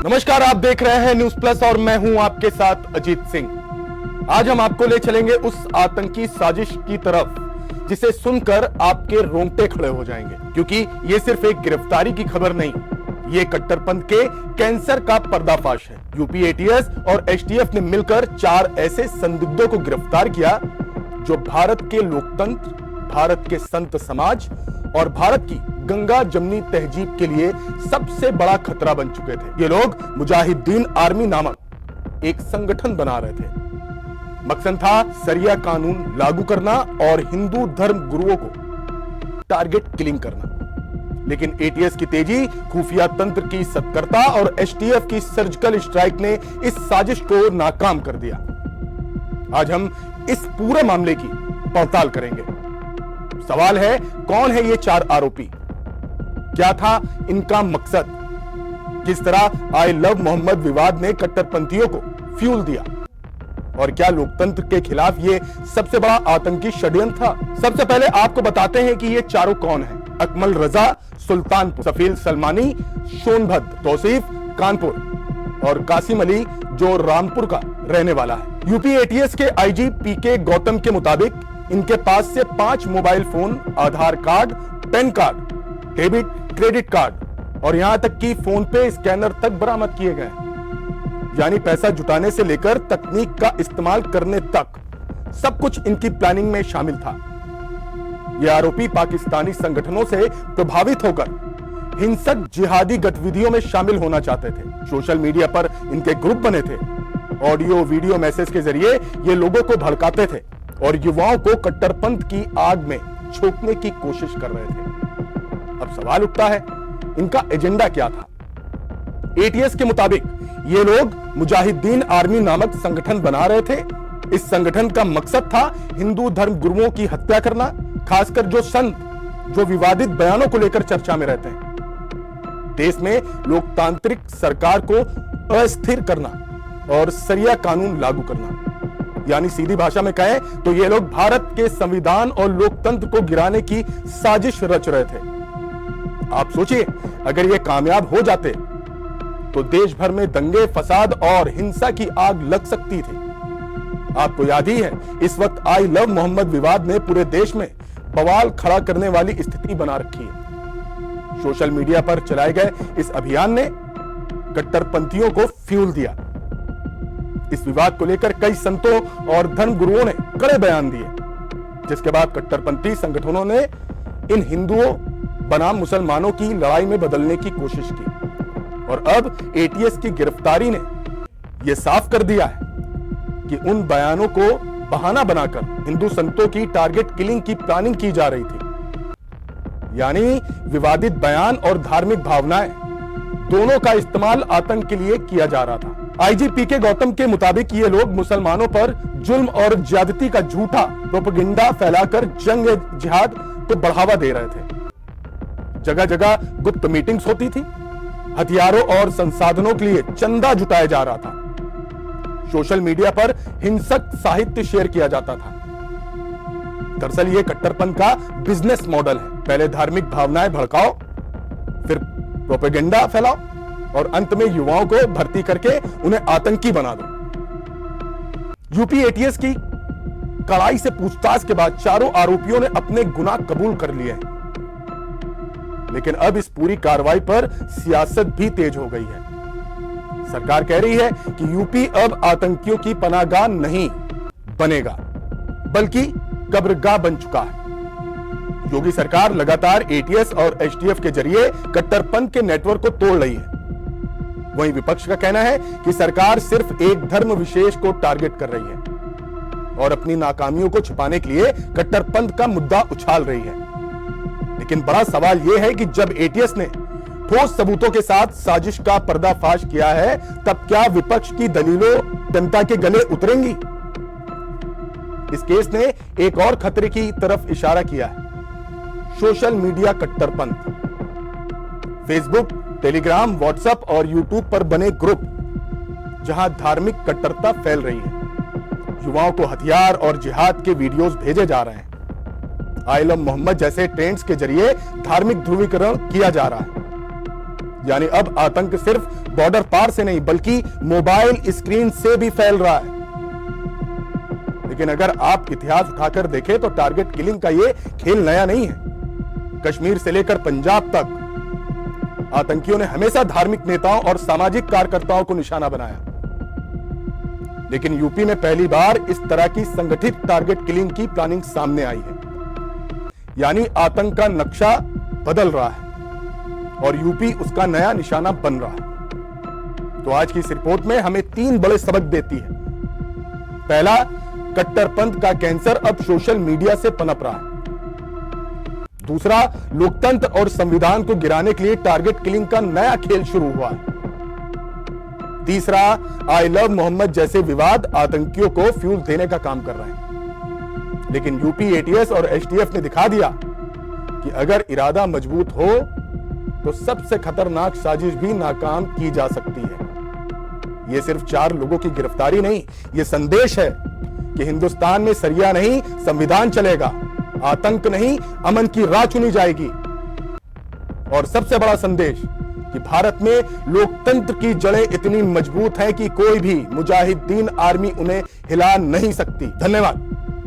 नमस्कार, आप देख रहे हैं न्यूज प्लस और मैं हूं आपके साथ अजीत सिंह। आज हम आपको ले चलेंगे उस आतंकी साजिश की तरफ जिसे सुनकर आपके रोंगटे खड़े हो जाएंगे, क्योंकि ये सिर्फ एक गिरफ्तारी की खबर नहीं, ये कट्टरपंथ के कैंसर का पर्दाफाश है। यूपी एटीएस और एसटीएफ ने मिलकर 4 ऐसे संदिग्धों को गिरफ्तार किया जो भारत के लोकतंत्र, भारत के संत समाज और भारत की गंगा जमनी तहजीब के लिए सबसे बड़ा खतरा बन चुके थे। ये लोग मुजाहिदीन आर्मी नामक एक संगठन बना रहे थे। मकसद था शरिया कानून लागू करना और हिंदू धर्म गुरुओं को टारगेट किलिंग करना। लेकिन एटीएस की तेजी, खुफिया तंत्र की सतर्कता और एसटीएफ की सर्जिकल स्ट्राइक ने इस साजिश को नाकाम कर दिया। आज हम इस पूरे मामले की पड़ताल करेंगे। सवाल है, कौन है ये 4 आरोपी? क्या था इनका मकसद? किस तरह आई लव मोहम्मद विवाद ने कट्टरपंथियों को फ्यूल दिया? और क्या लोकतंत्र के खिलाफ ये सबसे बड़ा आतंकी षड्यंत्र था? सबसे पहले आपको बताते हैं कि ये चारों कौन हैं। अकमल रजा सुल्तानपुर, सफील सलमानी सोनभद्र, तौसीफ कानपुर और कासिम अली जो रामपुर का रहने वाला है। यूपी एटीएस के आईजी पीके गौतम के मुताबिक इनके पास से 5 mobile phone, Aadhaar card, PAN card, debit credit card और यहां तक कि फोन पे स्कैनर तक बरामद किए गए। यानी पैसा जुटाने से लेकर तकनीक का इस्तेमाल करने तक सब कुछ इनकी प्लानिंग में शामिल था। ये आरोपी पाकिस्तानी संगठनों से प्रभावित होकर हिंसक जिहादी गतिविधियों में शामिल होना चाहते थे। सोशल मीडिया पर इनके ग्रुप बने थे। ऑडियो वीडियो मैसेज के जरिए ये लोगों को भड़काते थे और युवाओं को कट्टरपंथ की आग में झोंकने की कोशिश कर रहे थे। अब सवाल उठता है, इनका एजेंडा क्या था? एटीएस के मुताबिक ये लोग मुजाहिदीन आर्मी नामक संगठन बना रहे थे। इस संगठन का मकसद था हिंदू धर्म गुरुओं की हत्या करना, खासकर जो संत जो विवादित बयानों को लेकर चर्चा में रहते हैं। देश में लोकतांत्रिक सरकार को अस्थिर करना और शरिया कानून लागू करना। यानी सीधी भाषा में कहें तो ये लोग भारत के संविधान और लोकतंत्र को गिराने की साजिश रच रहे थे। आप सोचिए, अगर ये कामयाब हो जाते तो देश भर में दंगे, फसाद और हिंसा की आग लग सकती थी। आपको याद ही है, इस वक्त आई लव मोहम्मद विवाद ने पूरे देश में बवाल खड़ा करने वाली स्थिति बना रखी है। सोशल मीडिया पर चलाए गए इस अभियान ने कट्टरपंथियों को फ्यूल दिया। इस विवाद को लेकर कई संतों और धर्म गुरुओं ने कड़े बयान दिए, जिसके बाद कट्टरपंथी संगठनों ने इन हिंदुओं बनाम मुसलमानों की लड़ाई में बदलने की कोशिश की। और अब एटीएस की गिरफ्तारी ने यह साफ कर दिया है कि उन बयानों को बहाना बनाकर हिंदू संतों की टारगेट किलिंग की प्लानिंग की जा रही थी। यानी विवादित बयान और धार्मिक भावनाएं दोनों का इस्तेमाल आतंक के लिए किया जा रहा था। आईजी पीके गौतम के मुताबिक ये लोग मुसलमानों पर जुल्म और ज्यादती का झूठा प्रोपेगेंडा फैलाकर जंग जिहाद को बढ़ावा दे रहे थे। जगह जगह गुप्त मीटिंग्स होती थी, हथियारों और संसाधनों के लिए चंदा जुटाया जा रहा था। सोशल मीडिया पर हिंसक साहित्य शेयर किया जाता था। दरअसल ये कट्टरपंथ का बिजनेस मॉडल है। पहले धार्मिक भावनाएं भड़काओ, फिर प्रोपेगेंडा फैलाओ और अंत में युवाओं को भर्ती करके उन्हें आतंकी बना दो। यूपी एटीएस की कड़ाई से पूछताछ के बाद चारों आरोपियों ने अपने गुनाह कबूल कर लिए हैं। लेकिन अब इस पूरी कार्रवाई पर सियासत भी तेज हो गई है। सरकार कह रही है कि यूपी अब आतंकियों की पनाहगाह नहीं बनेगा, बल्कि कब्रगाह बन चुका है। योगी सरकार लगातार एटीएस और एसटीएफ के जरिए कट्टरपंथ के नेटवर्क को तोड़ रही है। वहीं विपक्ष का कहना है कि सरकार सिर्फ एक धर्म विशेष को टारगेट कर रही है और अपनी नाकामियों को छुपाने के लिए कट्टरपंथ का मुद्दा उछाल रही है। लेकिन बड़ा सवाल यह है कि जब एटीएस ने ठोस सबूतों के साथ साजिश का पर्दाफाश किया है, तब क्या विपक्ष की दलीलों जनता के गले उतरेंगी? इस केस ने एक और खतरे की तरफ इशारा किया है, सोशल मीडिया कट्टरपंथ। फेसबुक, टेलीग्राम, व्हाट्सएप और यूट्यूब पर बने ग्रुप जहां धार्मिक कट्टरता फैल रही है। युवाओं को हथियार और जिहाद के वीडियोस भेजे जा रहे हैं। आई लव मोहम्मद जैसे ट्रेंड्स के जरिए धार्मिक ध्रुवीकरण किया जा रहा है। यानी अब आतंक सिर्फ बॉर्डर पार से नहीं बल्कि मोबाइल स्क्रीन से भी फैल रहा है। लेकिन अगर आप इतिहास उठाकर देखें तो टारगेट किलिंग का यह खेल नया नहीं है। कश्मीर से लेकर पंजाब तक आतंकियों ने हमेशा धार्मिक नेताओं और सामाजिक कार्यकर्ताओं को निशाना बनाया। लेकिन यूपी में पहली बार इस तरह की संगठित टारगेट किलिंग की प्लानिंग सामने आई है। यानी आतंक का नक्शा बदल रहा है और यूपी उसका नया निशाना बन रहा है। तो आज की इस रिपोर्ट में हमें 3 बड़े सबक देती है। पहला, कट्टरपंथ का कैंसर अब सोशल मीडिया से पनप रहा है। दूसरा, लोकतंत्र और संविधान को गिराने के लिए टारगेट किलिंग का नया खेल शुरू हुआ है। तीसरा, आई लव मोहम्मद जैसे विवाद आतंकियों को फ्यूल देने का काम कर रहे हैं। लेकिन यूपी एटीएस और एसटीएफ ने दिखा दिया कि अगर इरादा मजबूत हो तो सबसे खतरनाक साजिश भी नाकाम की जा सकती है। यह सिर्फ 4 लोगों की गिरफ्तारी नहीं, यह संदेश है कि हिंदुस्तान में सरिया नहीं संविधान चलेगा, आतंक नहीं अमन की राह चुनी जाएगी। और सबसे बड़ा संदेश कि भारत में लोकतंत्र की जड़ें इतनी मजबूत हैं कि कोई भी मुजाहिदीन आर्मी उन्हें हिला नहीं सकती। धन्यवाद।